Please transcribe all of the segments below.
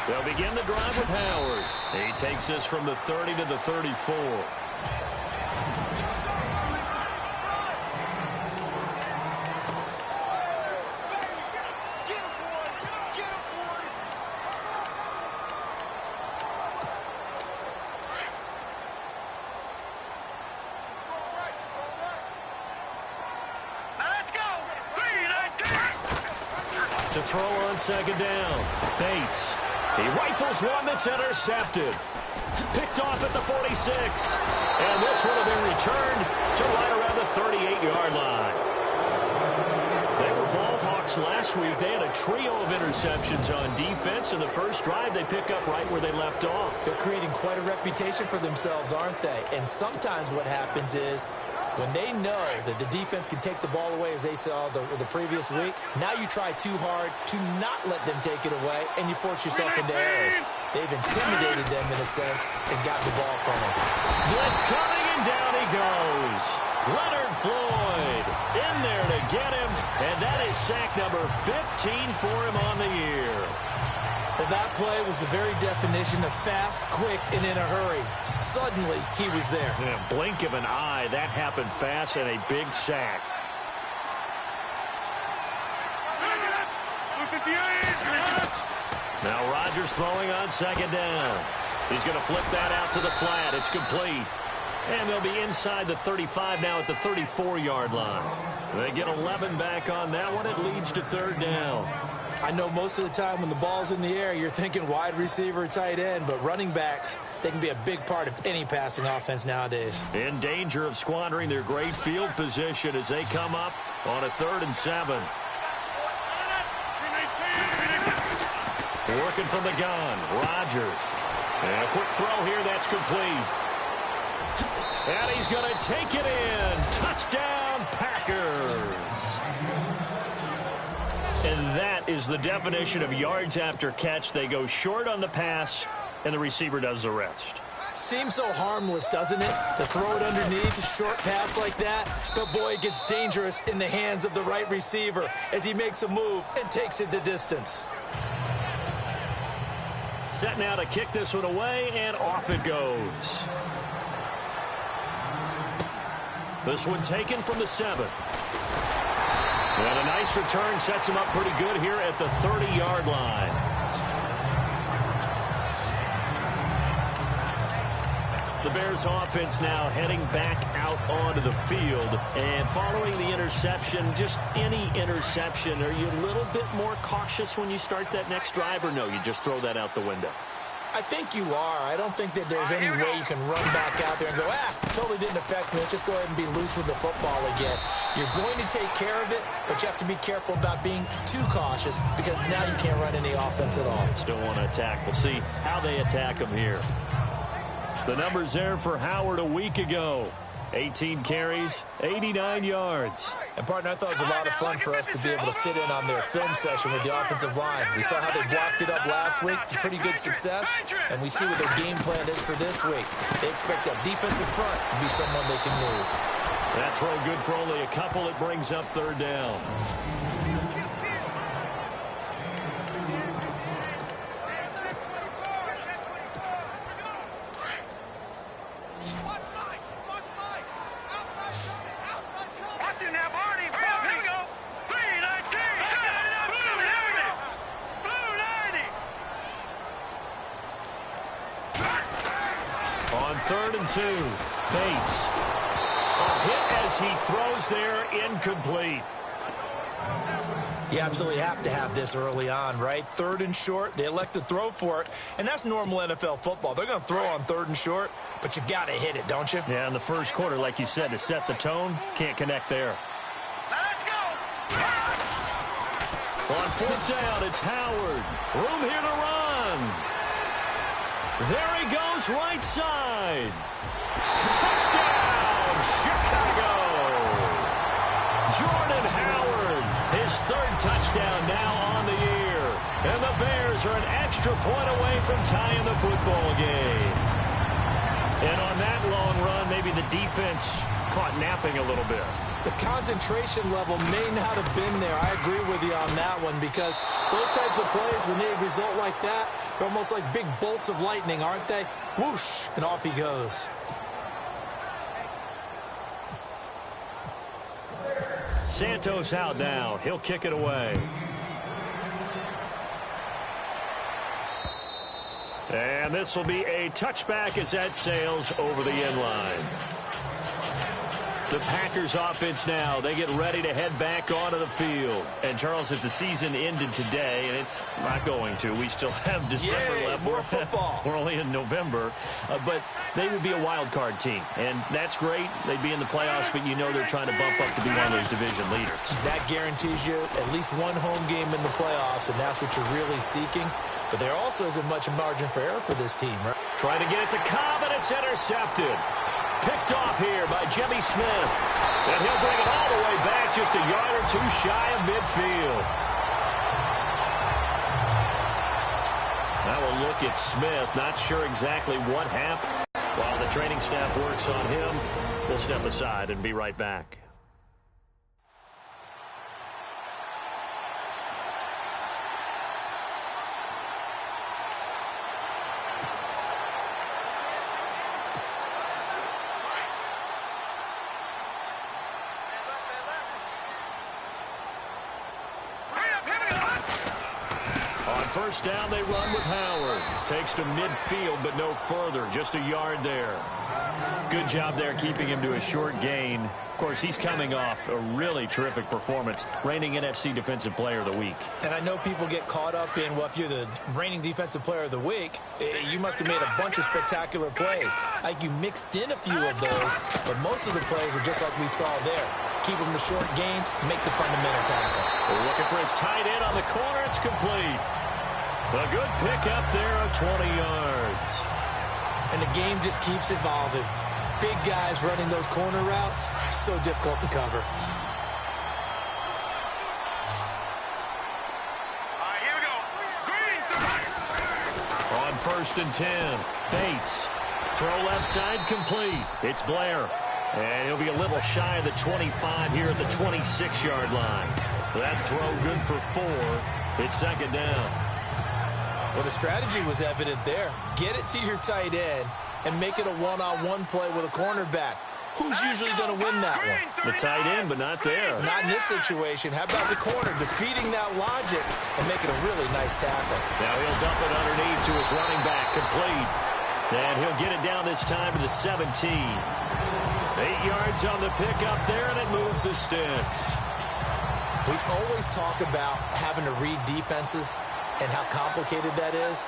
They'll begin the drive with Howard. He takes this from the 30 to the 34. To throw on second down. Bates. He rifles one that's intercepted. Picked off at the 46. And this one will be returned to right around the 38-yard line. They were ball hawks last week. They had a trio of interceptions on defense. In the first drive, they pick up right where they left off. They're creating quite a reputation for themselves, aren't they? And sometimes what happens is when they know that the defense can take the ball away, as they saw the previous week, now you try too hard to not let them take it away, and you force yourself into errors. They've intimidated them in a sense and gotten the ball from them. Blitz coming, and down he goes. Leonard Floyd in there to get him, and that is sack number 15 for him on the year. Well, that play was the very definition of fast, quick, and in a hurry. Suddenly, he was there. In a blink of an eye, that happened fast, and a big sack. Now Rodgers throwing on second down. He's going to flip that out to the flat. It's complete. And they'll be inside the 35 now at the 34-yard line. They get 11 back on that one. It leads to third down. I know most of the time when the ball's in the air, you're thinking wide receiver, tight end, but running backs, they can be a big part of any passing offense nowadays. In danger of squandering their great field position as they come up on a 3rd and 7. Working from the gun, Rodgers. And a quick throw here, that's complete. And he's going to take it in. Touchdown, Packers. And that is the definition of yards after catch. They go short on the pass, and the receiver does the rest. Seems so harmless, doesn't it? To throw it underneath, a short pass like that. But, boy, it gets dangerous in the hands of the right receiver as he makes a move and takes it the distance. Set now to kick this one away, and off it goes. This one taken from the 7. And a nice return sets him up pretty good here at the 30-yard line. The Bears offense now heading back out onto the field. And following the interception, just any interception, are you a little bit more cautious when you start that next drive, or no, you just throw that out the window? I think you are. I don't think that there's any way you can run back out there and go, totally didn't affect me. Let's just go ahead and be loose with the football again. You're going to take care of it, but you have to be careful about being too cautious because now you can't run any offense at all. Still want to attack. We'll see how they attack him here. The numbers there for Howard a week ago. 18 carries, 89 yards. And, partner, I thought it was a lot of fun for us to be able to sit in on their film session with the offensive line. We saw how they blocked it up last week to pretty good success, and we see what their game plan is for this week. They expect that defensive front to be someone they can move. That throw good for only a couple. It brings up third down. On 3rd and 2, Bates. A hit as he throws there, incomplete. You absolutely have to have this early on, right? 3rd and short, they elect to throw for it, and that's normal NFL football. They're going to throw on 3rd and short, but you've got to hit it, don't you? Yeah, in the first quarter, like you said, to set the tone, can't connect there. Let's go! On 4th down, it's Howard. Room here to run. There he goes, right side. Touchdown, Chicago! Jordan Howard, his 3rd touchdown now on the year. And the Bears are an extra point away from tying the football game. And on that long run, maybe the defense caught napping a little bit. The concentration level may not have been there. I agree with you on that one, because those types of plays, when they result like that, they're almost like big bolts of lightning, aren't they? Whoosh, and off he goes. Santos out now. He'll kick it away. And this will be a touchback as that sails over the end line. The Packers offense now, they get ready to head back onto the field. And, Charles, if the season ended today, and it's not going to, we still have December left. More football. We're only in November. But they would be a wild card team. And that's great. They'd be in the playoffs, but you know they're trying to bump up to be one of those division leaders. That guarantees you at least one home game in the playoffs, and that's what you're really seeking. But there also isn't much margin for error for this team, right? Trying to get it to Cobb, and it's intercepted. Picked off here by Jimmy Smith. And he'll bring it all the way back, just a yard or two shy of midfield. Now we'll look at Smith. Not sure exactly what happened. While the training staff works on him, we'll step aside and be right back. First down, they run with Howard. Takes to midfield, but no further. Just a yard there. Good job there keeping him to a short gain. Of course, he's coming off a really terrific performance, reigning NFC Defensive Player of the Week. And I know people get caught up in, well, if you're the reigning Defensive Player of the Week, you must have made a bunch of spectacular plays. Like, you mixed in a few of those, but most of the plays are just like we saw there. Keep them to short gains, make the fundamental tackle. We're looking for his tight end on the corner. It's complete. A good pick up there of 20 yards. And the game just keeps evolving. Big guys running those corner routes, so difficult to cover. All right, here we go. On 1st and 10, Bates. Throw left side complete. It's Blair. And he'll be a little shy of the 25 here at the 26-yard line. That throw good for 4. It's 2nd down. Well, the strategy was evident there. Get it to your tight end and make it a one-on-one play with a cornerback. Who's usually going to win that one? The tight end, but not there. Not in this situation. How about the corner defeating that logic and making a really nice tackle? Now he'll dump it underneath to his running back, complete. And he'll get it down this time to the 17. 8 yards on the pickup there, and it moves the sticks. We always talk about having to read defenses and how complicated that is.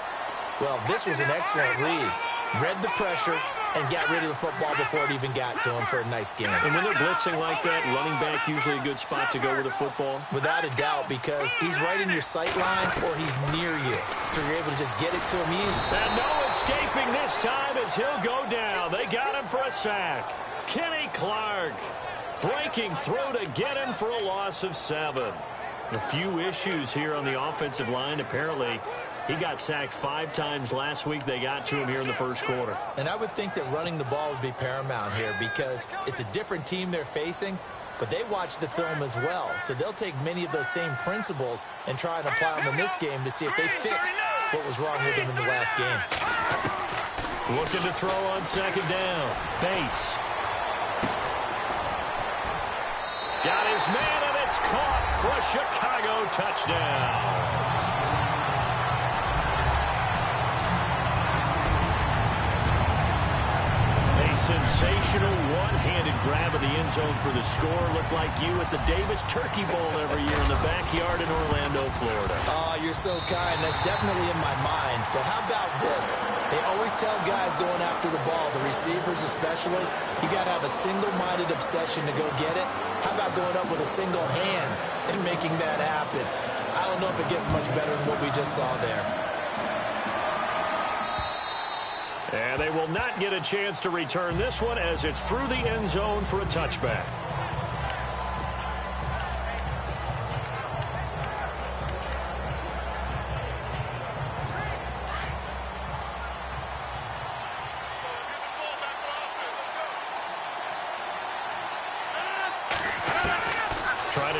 Well, this was an excellent read. Read the pressure and got rid of the football before it even got to him for a nice game. And when they're blitzing like that, running back usually a good spot to go with the football? Without a doubt, because he's right in your sight line or he's near you. So you're able to just get it to him easily. And no escaping this time as he'll go down. They got him for a sack. Kenny Clark breaking through to get him for a loss of 7. A few issues here on the offensive line. Apparently, he got sacked 5 times last week. They got to him here in the first quarter. And I would think that running the ball would be paramount here because it's a different team they're facing, but they watch the film as well. So they'll take many of those same principles and try and apply them in this game to see if they fixed what was wrong with them in the last game. Looking to throw on 2nd down. Bates. Got his man, and it's caught for a Chicago touchdown. A sensational one-handed grab of the end zone for the score. Looked like you at the Davis Turkey Bowl every year in the backyard in Orlando, Florida. Oh, you're so kind. That's definitely in my mind. But how about this? They always tell guys going after the ball, the receivers especially, you got to have a single-minded obsession to go get it. How about going up with a single hand and making that happen? I don't know if it gets much better than what we just saw there. And they will not get a chance to return this one as it's through the end zone for a touchback.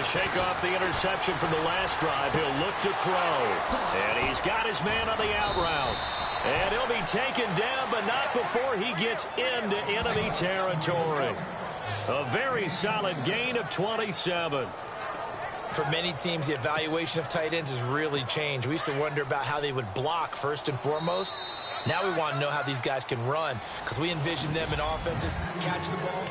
to shake off the interception from the last drive. He'll look to throw. And he's got his man on the out route. And he'll be taken down, but not before he gets into enemy territory. A very solid gain of 27. For many teams, the evaluation of tight ends has really changed. We used to wonder about how they would block first and foremost. Now we want to know how these guys can run, because we envision them in offenses catch the ball.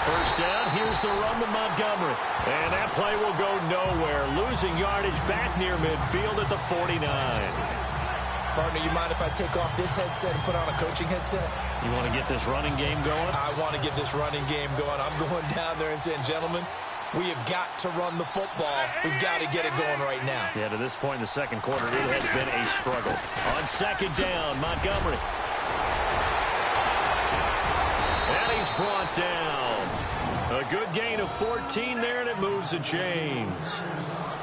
First down, here's the run to Montgomery. And that play will go nowhere. Losing yardage back near midfield at the 49. Partner, you mind if I take off this headset and put on a coaching headset? You want to get this running game going? I want to get this running game going. I'm going down there and saying, gentlemen, we have got to run the football. We've got to get it going right now. Yeah, to this point in the second quarter, it has been a struggle. On second down, Montgomery. And he's brought down. A good gain of 14 there, and it moves the chains.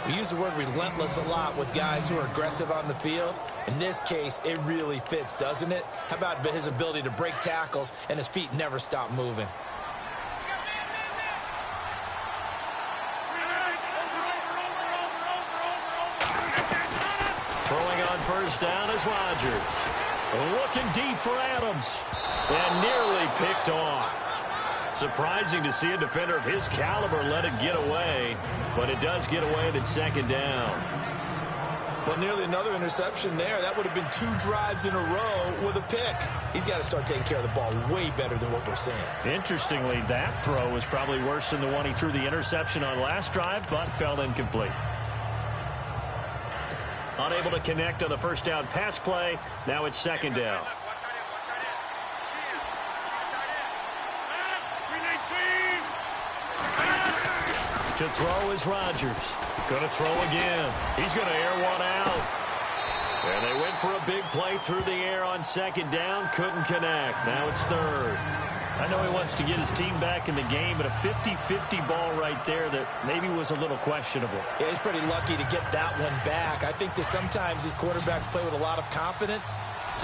We use the word relentless a lot with guys who are aggressive on the field. In this case, it really fits, doesn't it? How about his ability to break tackles and his feet never stop moving? Throwing on first down is Rodgers. Looking deep for Adams. And nearly picked off. Surprising to see a defender of his caliber let it get away, but it does get away at second down. Well, nearly another interception there. That would have been 2 drives in a row with a pick. He's got to start taking care of the ball way better than what we're seeing. Interestingly, that throw was probably worse than the one he threw the interception on last drive, but fell incomplete. Unable to connect on the first down pass play. Now it's second down. To throw is Rodgers. Going to throw again. He's going to air one out. And they went for a big play through the air on second down. Couldn't connect. Now it's third. I know he wants to get his team back in the game, but a 50-50 ball right there that maybe was a little questionable. Yeah, he's pretty lucky to get that one back. I think that sometimes these quarterbacks play with a lot of confidence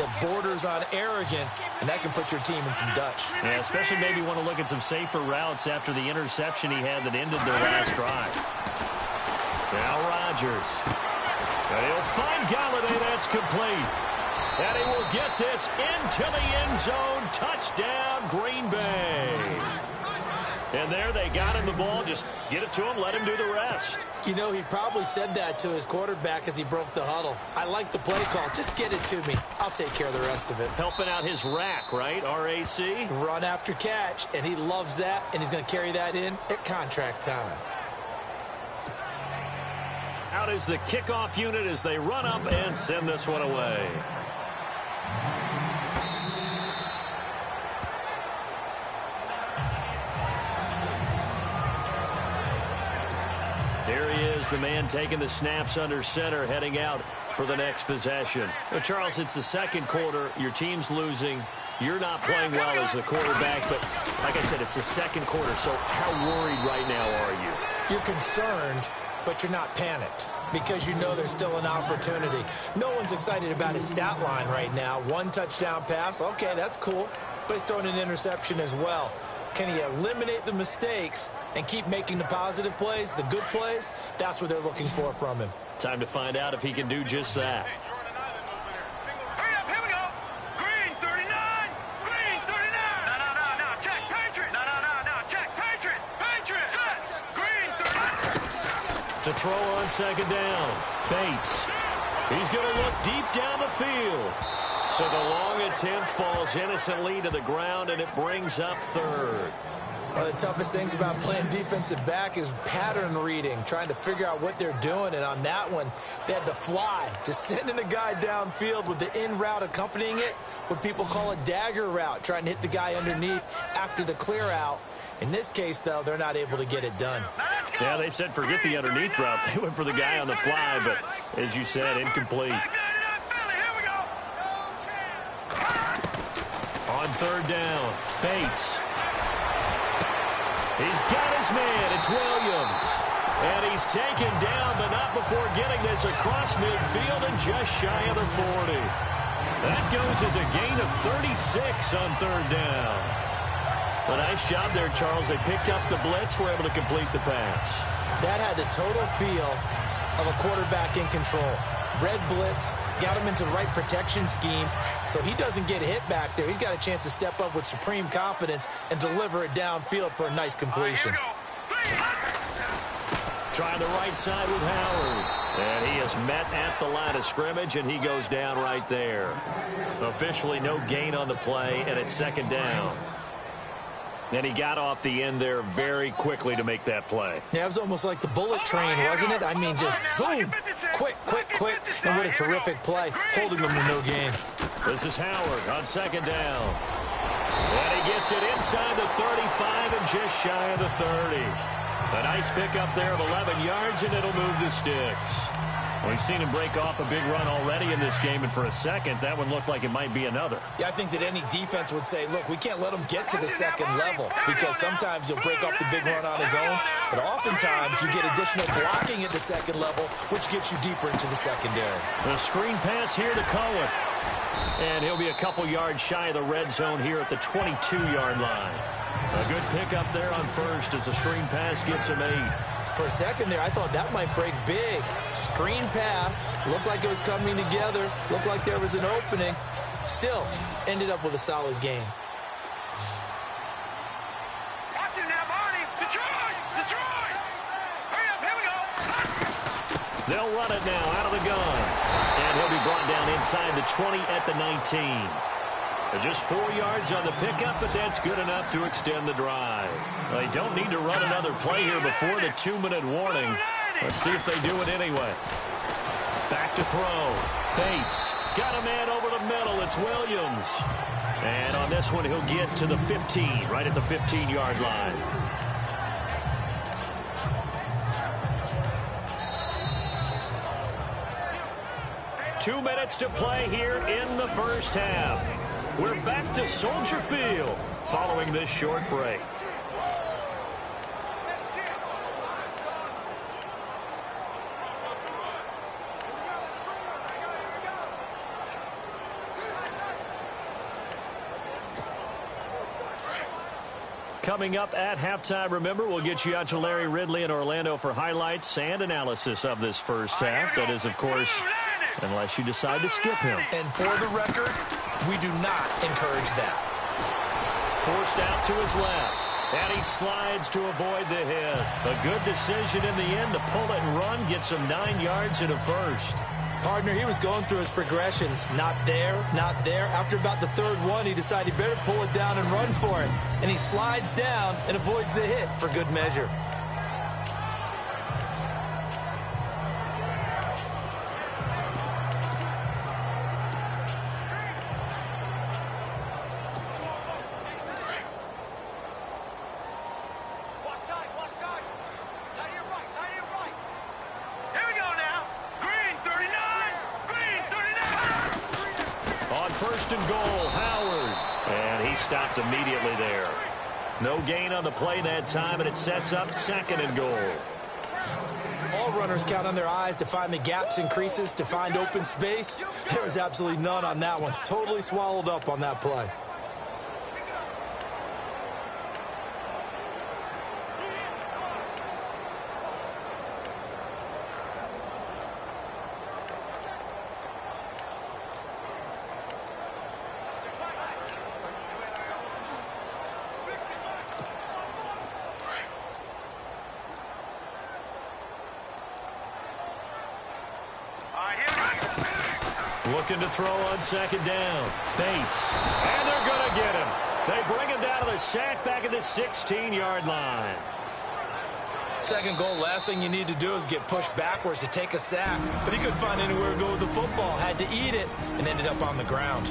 that borders on arrogance, and that can put your team in some Dutch. Yeah, especially maybe want to look at some safer routes after the interception he had that ended their last drive. Now Rodgers. And he'll find Galladay. That's complete. And he will get this into the end zone. Touchdown, Green Bay. And there they got him the ball. Just get it to him. Let him do the rest. You know, he probably said that to his quarterback as he broke the huddle. I like the play call. Just get it to me. I'll take care of the rest of it. Helping out his rack, right? R-A-C? Run after catch. And he loves that. And he's going to carry that in at contract time. Out is the kickoff unit as they run up and send this one away. Here he is, the man taking the snaps under center, heading out for the next possession. Well, Charles, it's the second quarter. Your team's losing. You're not playing well as the quarterback, but like I said, it's the second quarter. So how worried right now are you? You're concerned, but you're not panicked because you know there's still an opportunity. No one's excited about his stat line right now. 1 touchdown pass, okay, that's cool, but he's throwing an interception as well. Can he eliminate the mistakes and keep making the positive plays, the good plays? That's what they're looking for from him. Time to find out if he can do just that. Hurry up, here we go. Green 39. Green 39. No, check, Patriot. No, check, Patriot. Patriot. Set. Green 39. To throw on second down, Bates. He's going to look deep down the field. So the long attempt falls innocently to the ground, and it brings up third. One of the toughest things about playing defensive back is pattern reading, trying to figure out what they're doing. And on that one, they had the fly, just sending a guy downfield with the in route accompanying it, what people call a dagger route, trying to hit the guy underneath after the clear out. In this case, though, they're not able to get it done. Yeah, they said forget the underneath route. They went for the guy on the fly, but as you said, incomplete. On third down, Bates. He's got his man. It's Williams. And he's taken down, but not before getting this across midfield and just shy of the 40. That goes as a gain of 36 on third down. A nice job there, Charles. They picked up the blitz, were able to complete the pass. That had the total feel of a quarterback in control. Red blitz, got him into the right protection scheme, so he doesn't get hit back there. He's got a chance to step up with supreme confidence and deliver it downfield for a nice completion. Trying the right side with Howard. And he is met at the line of scrimmage, and he goes down right there. Officially no gain on the play, and it's second down. And he got off the end there very quickly to make that play. Yeah, it was almost like the bullet train, wasn't it? I mean, just zoom. Quick, quick, quick. And what a terrific play, holding them to no gain. This is Howard on second down. And he gets it inside the 35 and just shy of the 30. A nice pickup there of 11 yards, and it'll move the sticks. We've seen him break off a big run already in this game, and for a second, that one looked like it might be another. Yeah, I think that any defense would say, look, we can't let him get to the second level, because sometimes he'll break up the big run on his own, but oftentimes you get additional blocking at the second level, which gets you deeper into the secondary. The screen pass here to Cohen. And he'll be a couple yards shy of the red zone here at the 22-yard line. A good pickup there on first as the screen pass gets him 8. For a second there, I thought that might break big. Screen pass. Looked like it was coming together. Looked like there was an opening. Still, ended up with a solid game. Watch it now, Barney. Detroit! Detroit! Hurry up, here we go. They'll run it now out of the gun. And he'll be brought down inside the 20 at the 19. Just 4 yards on the pickup, but that's good enough to extend the drive. They don't need to run another play here before the 2-minute warning. Let's see if they do it anyway. Back to throw. Bates got a man over the middle. It's Williams. And on this one, he'll get to the 15, right at the 15-yard line. Two minutes to play here in the first half. We're back to Soldier Field following this short break. Coming up at halftime, remember, we'll get you out to Larry Ridley in Orlando for highlights and analysis of this first half. That is, of course, unless you decide to skip him. And for the record, we do not encourage that. Forced out to his left. And he slides to avoid the hit. A good decision in the end to pull it and run. Gets him 9 yards and a first. Partner, he was going through his progressions. Not there, not there. After about the third one, he decided he better pull it down and run for it. And he slides down and avoids the hit for good measure. Immediately there. No gain on the play that time, and it sets up 2nd and goal. All runners count on their eyes to find the gaps and creases, to find open space. There was absolutely none on that one. Totally swallowed up on that play. Looking to throw on 2nd down. Bates. And they're going to get him. They bring him down to the sack back at the 16-yard line. 2nd goal, last thing you need to do is get pushed backwards to take a sack. But he couldn't find anywhere to go with the football. Had to eat it and ended up on the ground.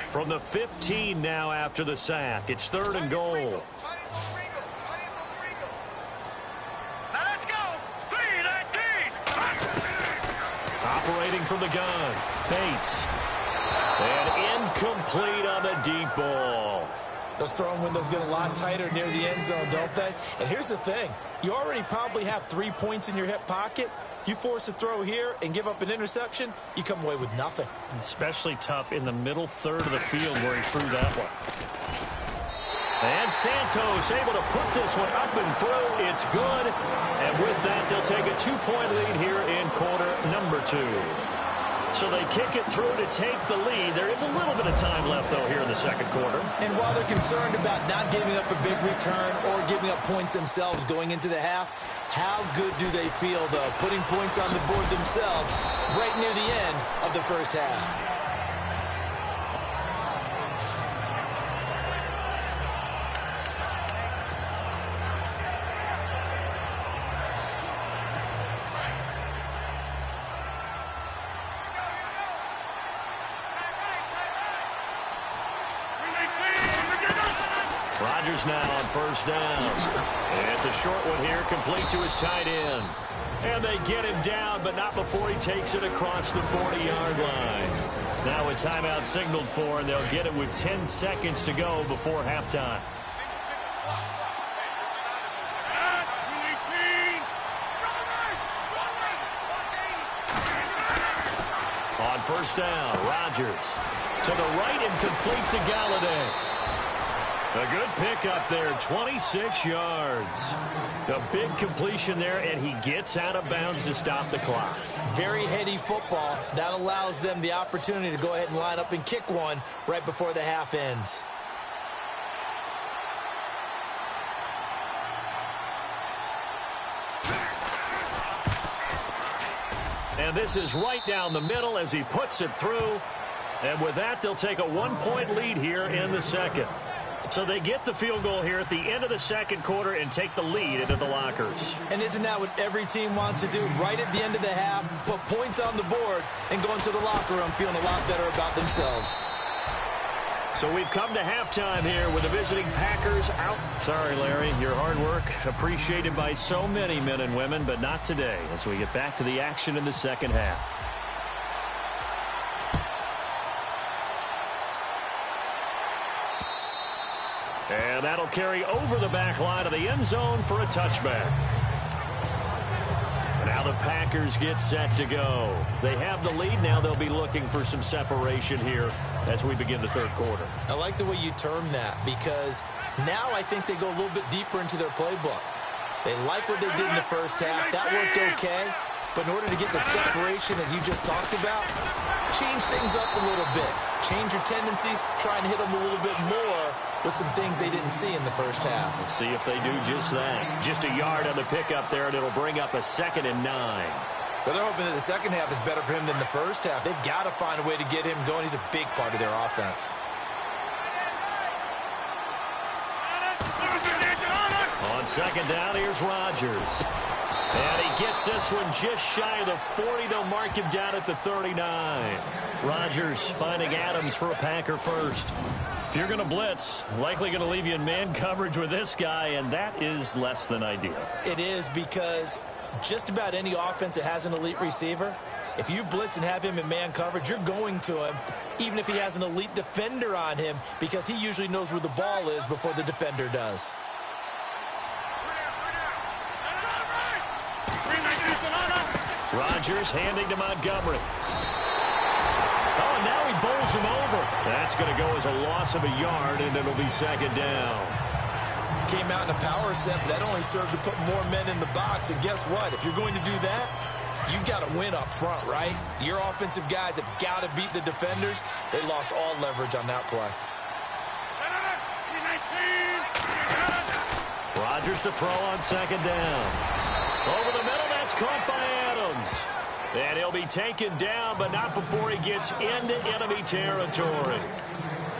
From the 15 now after the sack. It's 3rd and goal. Operating from the gun. Bates. And incomplete on the deep ball. Those throwing windows get a lot tighter near the end zone, don't they? And here's the thing. You already probably have 3 points in your hip pocket. You force a throw here and give up an interception, you come away with nothing. Especially tough in the middle third of the field where he threw that one. And Santos able to put this one up and through. It's good. And with that, they'll take a 2-point lead here in quarter number 2. So they kick it through to take the lead. There is a little bit of time left, though, here in the second quarter. And while they're concerned about not giving up a big return or giving up points themselves going into the half, how good do they feel, though, putting points on the board themselves right near the end of the first half? Rodgers now on first down. And it's a short one here, complete to his tight end. And they get him down, but not before he takes it across the 40-yard line. Now a timeout signaled for, and they'll get it with 10 seconds to go before halftime. On first down, Rodgers to the right and complete to Galladay. A good pickup there, 26 yards. A big completion there, and he gets out of bounds to stop the clock. Very heady football. That allows them the opportunity to go ahead and line up and kick one right before the half ends. And this is right down the middle as he puts it through. And with that, they'll take a 1-point lead here in the second. So they get the field goal here at the end of the second quarter and take the lead into the lockers. And isn't that what every team wants to do? Right at the end of the half, put points on the board and go into the locker room feeling a lot better about themselves. So we've come to halftime here with the visiting Packers out. Sorry, Larry, your hard work appreciated by so many men and women, but not today as we get back to the action in the second half. And that'll carry over the back line of the end zone for a touchback. Now the Packers get set to go. They have the lead. Now they'll be looking for some separation here as we begin the third quarter. I like the way you term that because now I think they go a little bit deeper into their playbook. They like what they did in the first half. That worked okay. But in order to get the separation that you just talked about, change things up a little bit. Change your tendencies, try and hit them a little bit more with some things they didn't see in the first half. Let's see if they do just that. Just a yard on the pickup there, and it'll bring up a 2nd and 9. Well, they're hoping that the second half is better for him than the first half. They've got to find a way to get him going. He's a big part of their offense. On second down, here's Rodgers. And he gets this one just shy of the 40. They'll mark him down at the 39. Rodgers finding Adams for a Packer first. If you're going to blitz, likely going to leave you in man coverage with this guy, and that is less than ideal. It is because just about any offense that has an elite receiver, if you blitz and have him in man coverage, you're going to him, even if he has an elite defender on him, because he usually knows where the ball is before the defender does. Rodgers handing to Montgomery. Oh, and now he bowls him over. That's going to go as a loss of a yard, and it'll be second down. Came out in a power set, but that only served to put more men in the box. And guess what? If you're going to do that, you've got to win up front, right? Your offensive guys have got to beat the defenders. They lost all leverage on that play. Rodgers to throw on second down. Over the middle, that's caught by Adams. And he'll be taken down, but not before he gets into enemy territory.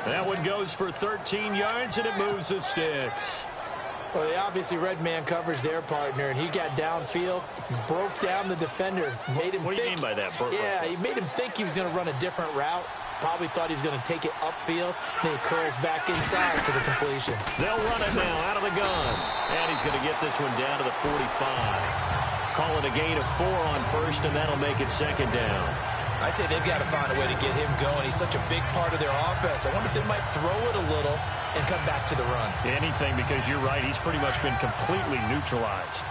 That one goes for 13 yards, and it moves the sticks. Well, they obviously read man coverage their partner, and he got downfield, broke down the defender, made him What do you mean by that? Yeah, he made him think he was going to run a different route. Probably thought he was going to take it upfield. Then he curls back inside for the completion. They'll run it now out of the gun. And he's going to get this one down to the 45. Call it a gain of 4 on first, and that'll make it second down. I'd say they've got to find a way to get him going. He's such a big part of their offense. I wonder if they might throw it a little and come back to the run. Anything, because you're right. He's pretty much been completely neutralized.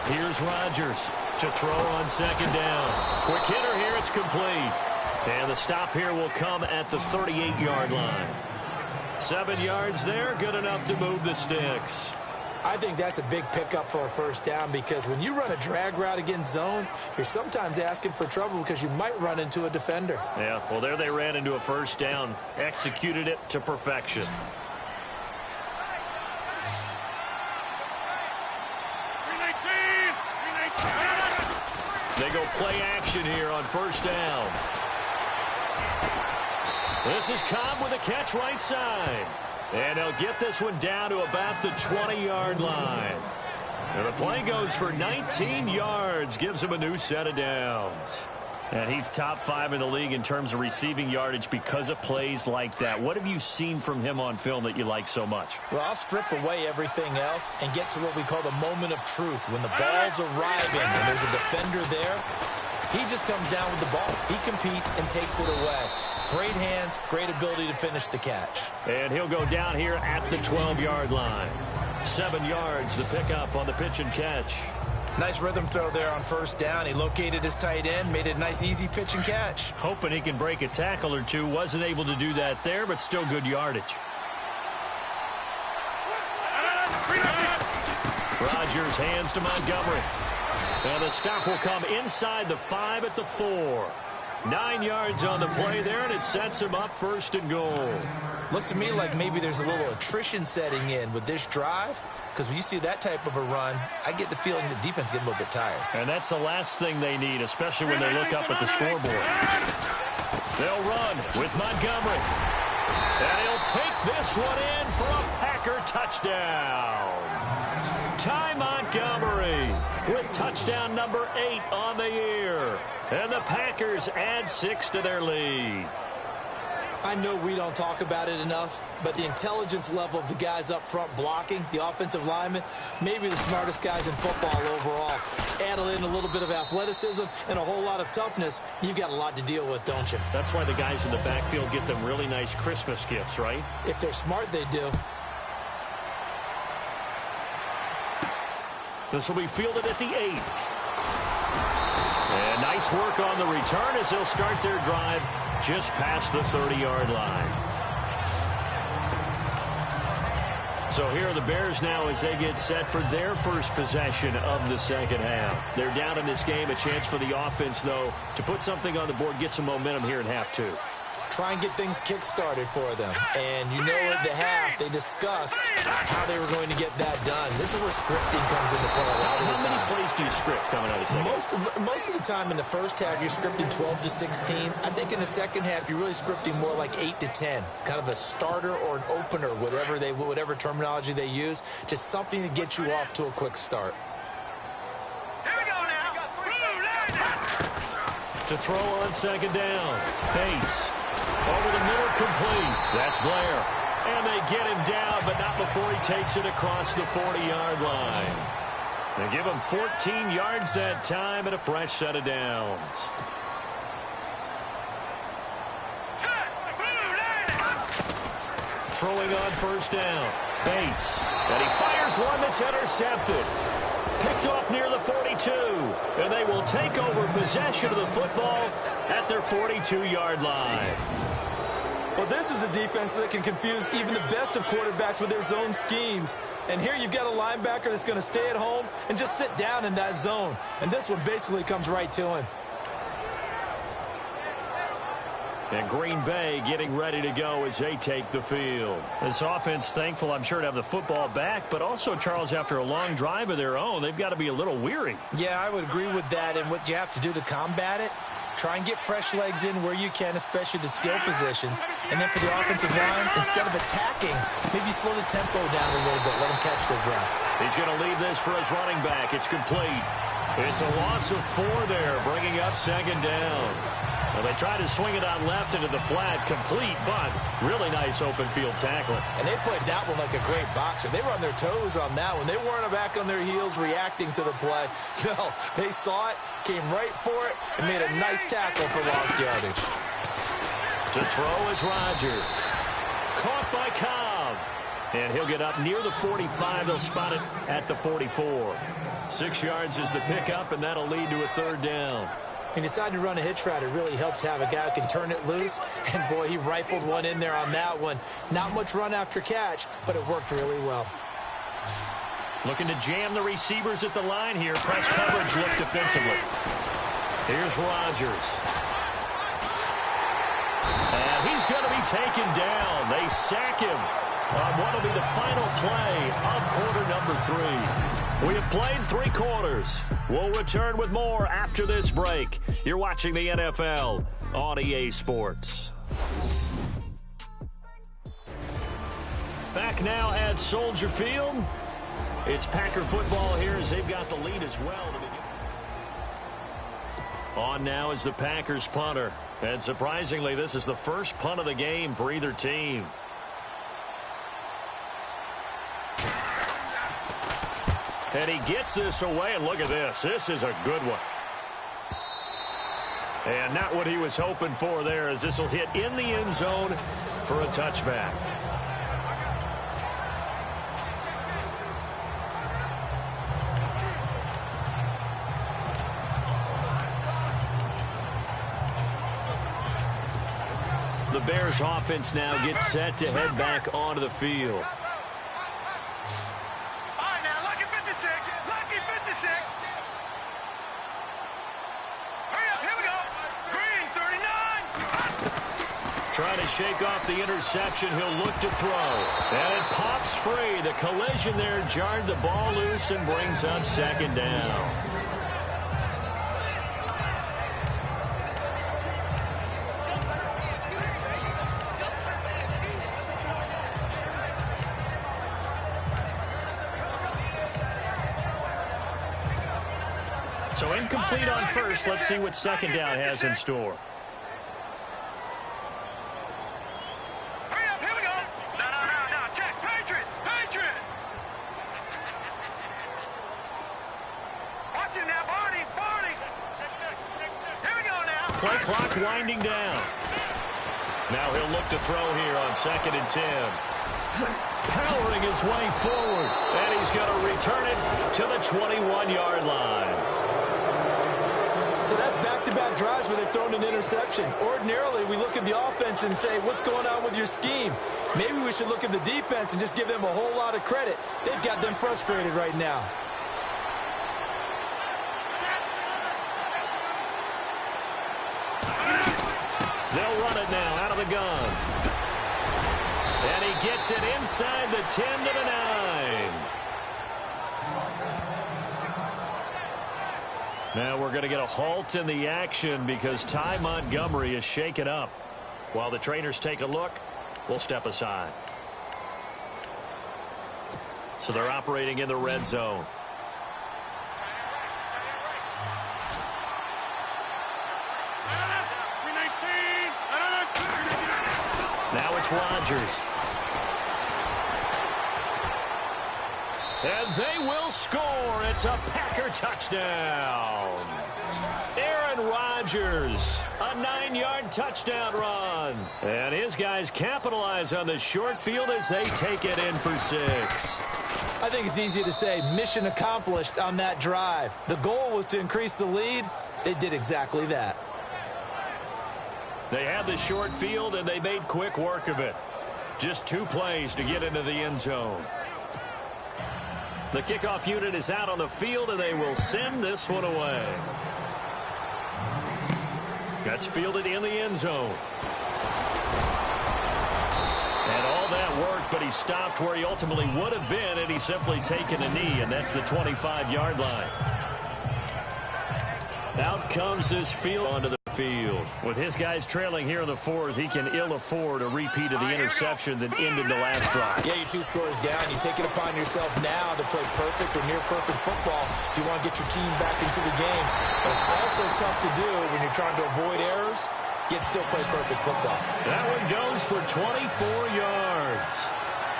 Here's Rodgers to throw on second down. Quick hitter here. It's complete. And the stop here will come at the 38-yard line. 7 yards there, good enough to move the sticks. I think that's a big pickup for a first down, because when you run a drag route against zone, you're sometimes asking for trouble because you might run into a defender. Yeah, well, there they ran into a first down, executed it to perfection. They go play action here on first down. This is Cobb with a catch right side. And he'll get this one down to about the 20-yard line. And the play goes for 19 yards, gives him a new set of downs. And he's top 5 in the league in terms of receiving yardage because of plays like that. What have you seen from him on film that you like so much? Well, I'll strip away everything else and get to what we call the moment of truth. When the ball's arriving and there's a defender there, he just comes down with the ball. He competes and takes it away. Great hands, great ability to finish the catch. And he'll go down here at the 12-yard line. 7 yards, the pickup on the pitch and catch. Nice rhythm throw there on first down. He located his tight end, made it a nice, easy pitch and catch. Hoping he can break a tackle or two. Wasn't able to do that there, but still good yardage. Rodgers hands to Montgomery. And the stop will come inside the 5 at the 4. 9 yards on the play there, and it sets him up first and goal. Looks to me like maybe there's a little attrition setting in with this drive, because when you see that type of a run, I get the feeling the defense getting a little bit tired. And that's the last thing they need, especially when they look up at the scoreboard. They'll run with Montgomery. And he'll take this one in for a Packer touchdown. Ty Montgomery with touchdown number 8 on the year. And the Packers add 6 to their lead. I know we don't talk about it enough, but the intelligence level of the guys up front blocking, the offensive linemen, maybe the smartest guys in football overall. Add in a little bit of athleticism and a whole lot of toughness, you've got a lot to deal with, don't you? That's why the guys in the backfield get them really nice Christmas gifts, right? If they're smart, they do. This will be fielded at the 8. And nice work on the return as they'll start their drive just past the 30-yard line. So here are the Bears now as they get set for their first possession of the second half. They're down in this game. A chance for the offense, though, to put something on the board, get some momentum here in half 2. Try and get things kick-started for them. And you know at the half, they discussed how they were going to get that done. This is where scripting comes into play a lot of the time. How many plays do you script coming out of the second? Most of the time in the first half, you're scripting 12 to 16. I think in the second half, you're really scripting more like 8 to 10. Kind of a starter or an opener, whatever terminology they use. Just something to get you off to a quick start. Here we go now. To throw on second down. Bates. Over the middle, complete. That's Blair. And they get him down, but not before he takes it across the 40-yard line. They give him 14 yards that time and a fresh set of downs. Throwing on first down. Bates. And he fires one that's intercepted. Picked off near the 42. And they will take over possession of the football at their 42-yard line. Well, this is a defense that can confuse even the best of quarterbacks with their zone schemes. And here you've got a linebacker that's going to stay at home and just sit down in that zone. And this one basically comes right to him. And Green Bay getting ready to go as they take the field. This offense thankful, I'm sure, to have the football back, but also, Charles, after a long drive of their own, they've got to be a little weary. Yeah, I would agree with that. And what you have to do to combat it, try and get fresh legs in where you can, especially the skill positions. And then for the offensive line, instead of attacking, maybe slow the tempo down a little bit, let them catch their breath. He's going to leave this for his running back. It's complete. It's a loss of 4 there, bringing up second down. Well, they try to swing it on left into the flat, complete, but really nice open field tackling. And they played that one like a great boxer. They were on their toes on that one. They weren't back on their heels reacting to the play. No, they saw it, came right for it, and made a nice tackle for lost yardage. To throw is Rodgers. Caught by Cobb. And he'll get up near the 45. They'll spot it at the 44. 6 yards is the pickup, and that'll lead to a third down. He decided to run a hitch route. It really helps to have a guy who can turn it loose. And, boy, he rifled one in there on that one. Not much run after catch, but it worked really well. Looking to jam the receivers at the line here. Press coverage look defensively. Here's Rodgers. And he's going to be taken down. They sack him on what will be the final play of quarter number 3. We have played 3 quarters. We'll return with more after this break. You're watching the NFL on EA Sports. Back now at Soldier Field. It's Packer football here as they've got the lead as well. On now is the Packers punter. And surprisingly, this is the first punt of the game for either team. And he gets this away, and look at this. This is a good one. And not what he was hoping for there, as this will hit in the end zone for a touchback. The Bears offense now gets set to head back onto the field. Trying to shake off the interception. He'll look to throw. And it pops free. The collision there jarred the ball loose and brings up second down. So incomplete on first. Let's see what second down has in store. Play clock winding down. Now he'll look to throw here on 2nd and 10. Powering his way forward. And he's going to return it to the 21-yard line. So that's back-to-back drives where they've thrown an interception. Ordinarily, we look at the offense and say, what's going on with your scheme? Maybe we should look at the defense and just give them a whole lot of credit. They've got them frustrated right now. They'll run it now out of the gun. And he gets it inside the 10 to the 9. Now we're going to get a halt in the action because Ty Montgomery is shaken up. While the trainers take a look, we'll step aside. So they're operating in the red zone. Now it's Rodgers. And they will score. It's a Packer touchdown. Aaron Rodgers, a 9-yard touchdown run. And his guys capitalize on the short field as they take it in for 6. I think it's easy to say mission accomplished on that drive. The goal was to increase the lead. They did exactly that. They had the short field, and they made quick work of it. Just 2 plays to get into the end zone. The kickoff unit is out on the field, and they will send this one away. That's fielded in the end zone. And all that worked, but he stopped where he ultimately would have been had he simply taken a knee, and that's the 25-yard line. Out comes this field onto the field. With his guys trailing here in the fourth, he can ill afford a repeat of the interception that ended the last drive. Yeah, you're 2 scores down. You take it upon yourself now to play perfect or near-perfect football if you want to get your team back into the game. But it's also tough to do when you're trying to avoid errors, yet still play perfect football. That one goes for 24 yards.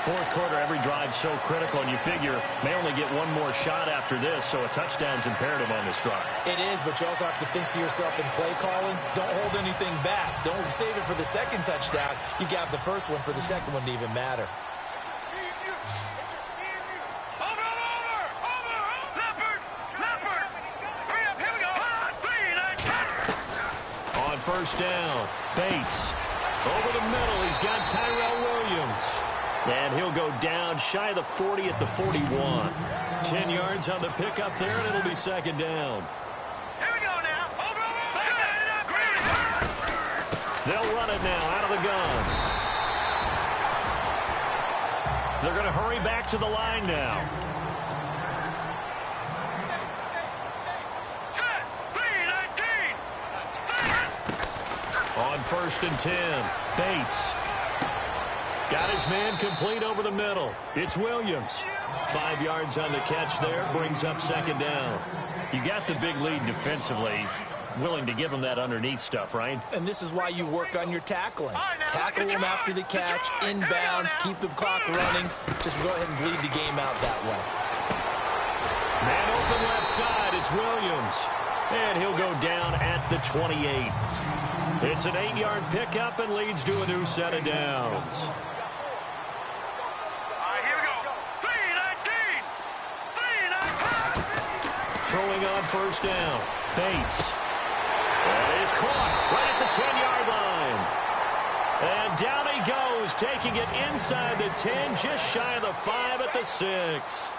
Fourth quarter, every drive's so critical, and you figure may only get one more shot after this, so a touchdown's imperative on this drive. It is, but you also have to think to yourself in play calling, don't hold anything back. Don't save it for the second touchdown. You got the first one for the second one to even matter. On first down, Bates. Over the middle, he's got Tyrell Williams. And he'll go down shy of the 40 at the 41. 10 yards on the pickup there, and it'll be second down. Here we go now. They'll run it now out of the gun. They're going to hurry back to the line now. On first and 10, Bates. Got his man complete over the middle. It's Williams. 5 yards on the catch there. Brings up second down. You got the big lead defensively. Willing to give him that underneath stuff, right? And this is why you work on your tackling. Tackle them after the catch, inbounds, keep the clock running. Just go ahead and bleed the game out that way. Man open left side. It's Williams. And he'll go down at the 28. It's an 8-yard pickup and leads to a new set of downs. Throwing on first down. Bates. And he's caught right at the 10-yard line. And down he goes, taking it inside the 10, just shy of the 5 at the 6.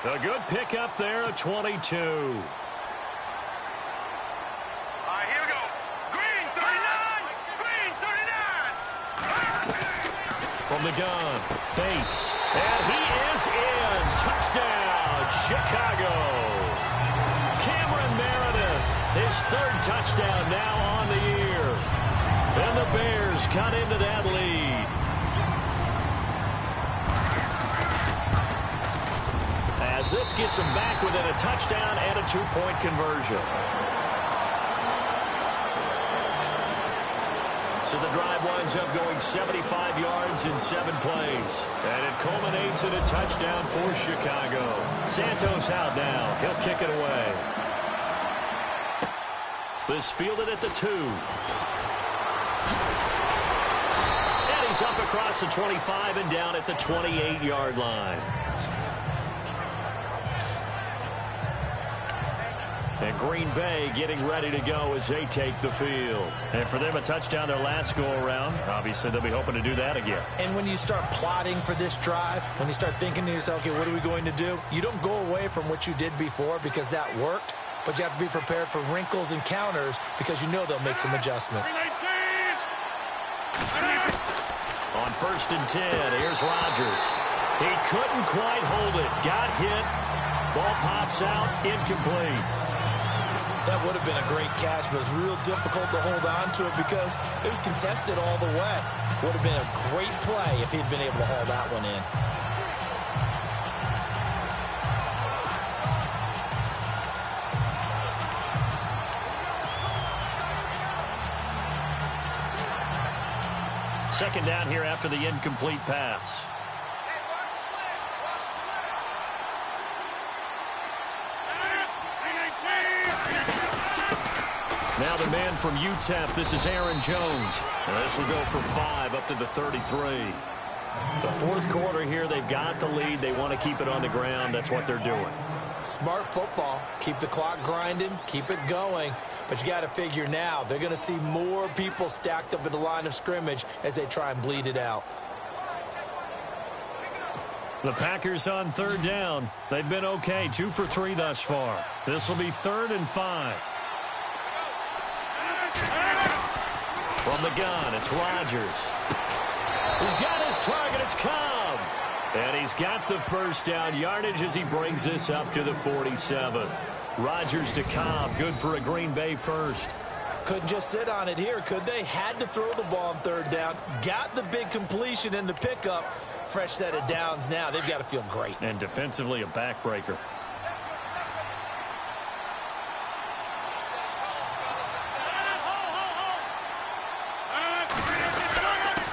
A good pickup there at 22. From the gun, Bates. And he is in. Touchdown, Chicago. Cameron Meredith, his 3rd touchdown now on the year. And the Bears cut into that lead. As this gets them back within a touchdown and a 2-point conversion. So the drive winds up going 75 yards in 7 plays. And it culminates in a touchdown for Chicago. Santos out now. He'll kick it away. This fielded at the 2. And he's up across the 25 and down at the 28-yard line. And Green Bay getting ready to go as they take the field. And for them, a touchdown their last go-around. Obviously, they'll be hoping to do that again. And when you start plotting for this drive, when you start thinking to yourself, okay, what are we going to do? You don't go away from what you did before because that worked, but you have to be prepared for wrinkles and counters because you know they'll make some adjustments. On first and 10, here's Rodgers. He couldn't quite hold it. Got hit. Ball pops out. Incomplete. That would have been a great catch, but it was real difficult to hold on to it because it was contested all the way. Would have been a great play if he'd been able to haul that one in. Second down here after the incomplete pass. Now the man from UTEP, this is Aaron Jones. And this will go for 5 up to the 33. The fourth quarter here, they've got the lead. They want to keep it on the ground. That's what they're doing. Smart football. Keep the clock grinding. Keep it going. But you got to figure now, they're going to see more people stacked up at the line of scrimmage as they try and bleed it out. The Packers on third down. They've been okay. 2 for 3 thus far. This will be 3rd and 5. From the gun, it's Rodgers. He's got his target. It's Cobb. And he's got the first down yardage as he brings this up to the 47. Rodgers to Cobb. Good for a Green Bay first. Couldn't just sit on it here, could they? Had to throw the ball on third down. Got the big completion in the pickup. Fresh set of downs now. They've got to feel great. And defensively, a backbreaker.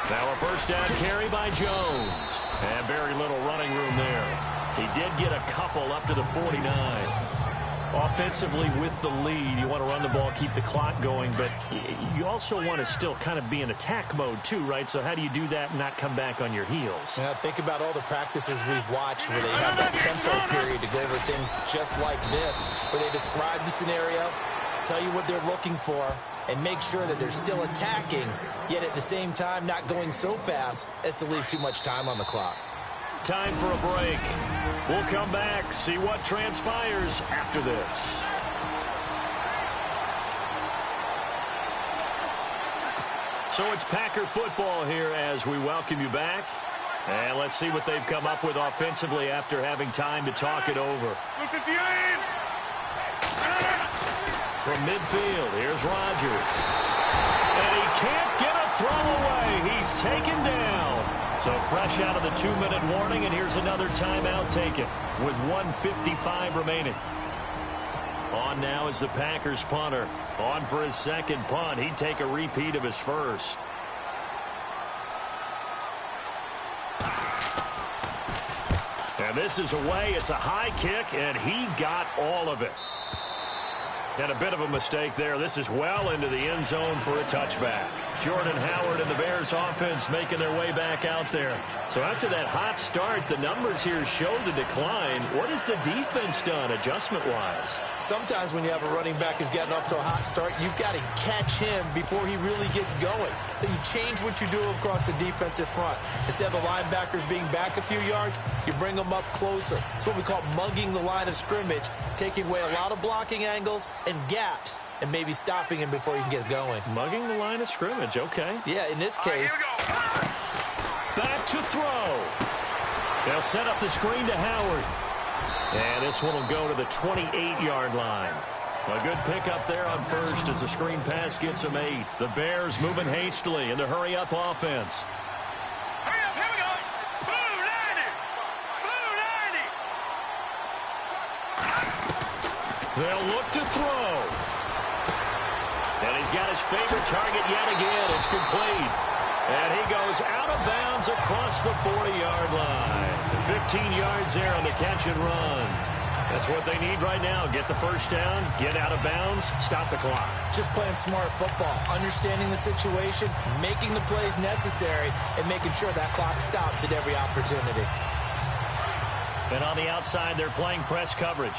Now a first down carry by Jones. And very little running room there. He did get a couple up to the 49. Offensively with the lead, you want to run the ball, keep the clock going, but you also want to still kind of be in attack mode too, right? So how do you do that and not come back on your heels? Now think about all the practices we've watched where they have that tempo period to go over things just like this, where they describe the scenario, tell you what they're looking for, and make sure that they're still attacking, yet at the same time not going so fast as to leave too much time on the clock. Time for a break. We'll come back, see what transpires after this. So it's Packer football here as we welcome you back. And let's see what they've come up with offensively after having time to talk it over. From midfield, here's Rodgers. And he can't get a throw away. He's taken down. So fresh out of the 2-minute warning, and here's another timeout taken with 1:55 remaining. On now is the Packers punter. On for his second punt. He'd take a repeat of his first. And this is away. It's a high kick, and he got all of it. And a bit of a mistake there. This is well into the end zone for a touchback. Jordan Howard and the Bears offense making their way back out there. So after that hot start, the numbers here show the decline. What has the defense done adjustment-wise? Sometimes when you have a running back who's getting off to a hot start, you've got to catch him before he really gets going. So you change what you do across the defensive front. Instead of the linebackers being back a few yards, you bring them up closer. It's what we call mugging the line of scrimmage, taking away a lot of blocking angles and gaps, and maybe stopping him before he can get going. Mugging the line of scrimmage, okay. Yeah, in this case. Back to throw. They'll set up the screen to Howard. And this one will go to the 28-yard line. A good pickup there on first as the screen pass gets him 8. The Bears moving hastily in the hurry-up offense. Hurry up, here we go. Blue 90. Blue 90. They'll look to throw. And he's got his favorite target yet again. It's complete. And he goes out of bounds across the 40-yard line. 15 yards there on the catch and run. That's what they need right now. Get the first down, get out of bounds, stop the clock. Just playing smart football, understanding the situation, making the plays necessary, and making sure that clock stops at every opportunity. And on the outside, they're playing press coverage.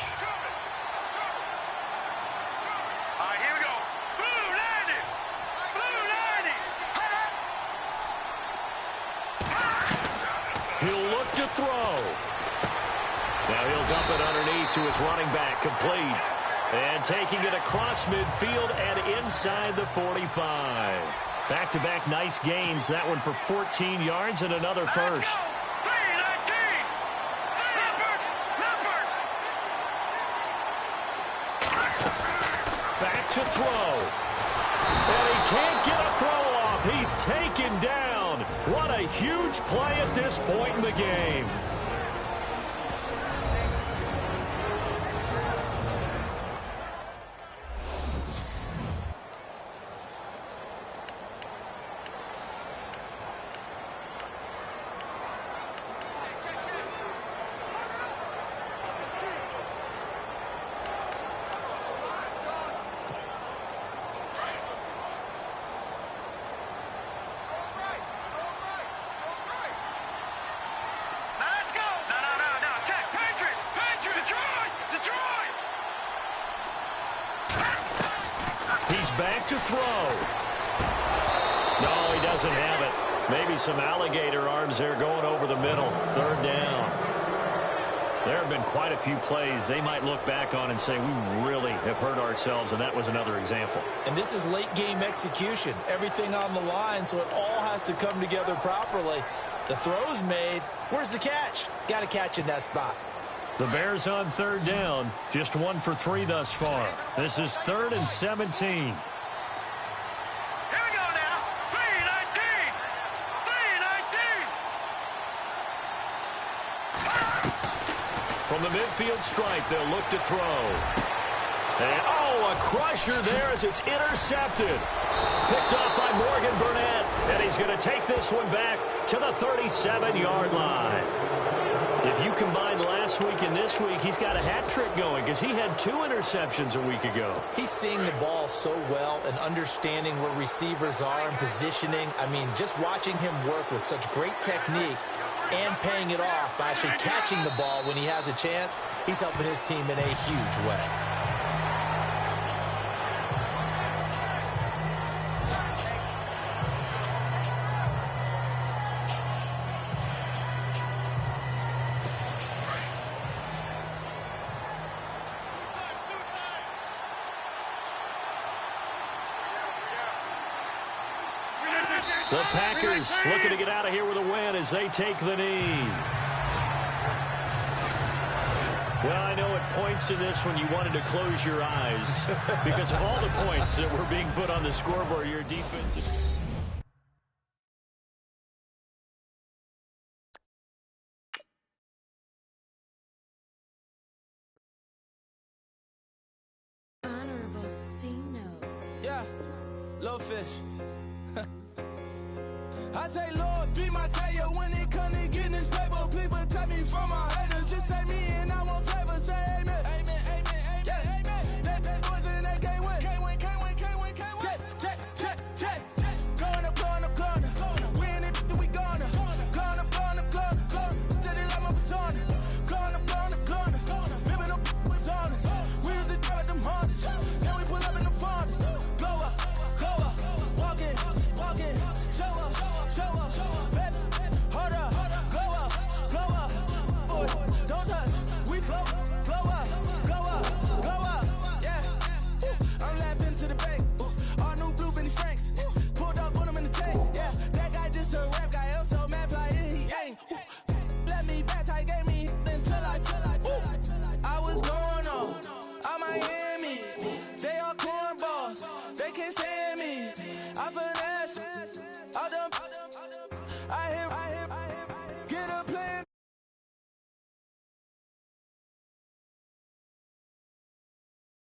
He'll look to throw. Now he'll dump it underneath to his running back, complete. And taking it across midfield and inside the 45. Back-to-back nice gains. That one for 14 yards and another first. Back to throw. And he can't get a throw off. He's taken down. What a huge play at this point in the game. Back to throw. No, he doesn't have it. Maybe some alligator arms there going over the middle. Third down. There have been quite a few plays they might look back on and say, we really have hurt ourselves, and that was another example. And this is late game execution. Everything on the line, so it all has to come together properly. The throw's made. Where's the catch? Got to catch in that spot. The Bears on third down, just 1 for 3 thus far. This is 3rd and 17. the midfield stripe. They'll look to throw. And, oh, a crusher there as it's intercepted. Picked off by Morgan Burnett. And he's going to take this one back to the 37-yard line. If you combine last week and this week, he's got a hat trick going because he had 2 interceptions a week ago. He's seeing the ball so well and understanding where receivers are and positioning. I mean, just watching him work with such great technique and paying it off by actually catching the ball when he has a chance, he's helping his team in a huge way. The Packers looking to get out of here with a win as they take the knee. Well, I know at points in this one you wanted to close your eyes because of all the points that were being put on the scoreboard. Your defense. Honorable C notes. Yeah, little fish. I say, Lord, be my savior when it comes to getting this paper. People take me from my haters. Just say me and I won't save say amen. Amen, amen, amen, yeah. Amen. That boys and they can't win. Can't win, can't win, can't win, can't win. Jet. Going up, going up, going up. We in it, we gonna. Going up, going up, going up. Did it like my persona. Going up, going up, going up. Living up was honest. We was the drug them hardest. Then we pull up in the furnace. Glow up, walking. Show up, baby, hold up, blow up, boy, don't touch, we flow up, yeah, I'm laughing to the bank, all new blue Benny Franks, pulled up on him in the tank, yeah, that guy just a rap guy, I'm so mad fly, he ain't, let me back, tight gave me, until I was going on, I'm Miami, they all cornballs, they can't stand me, I finesse, I hit, get a plan.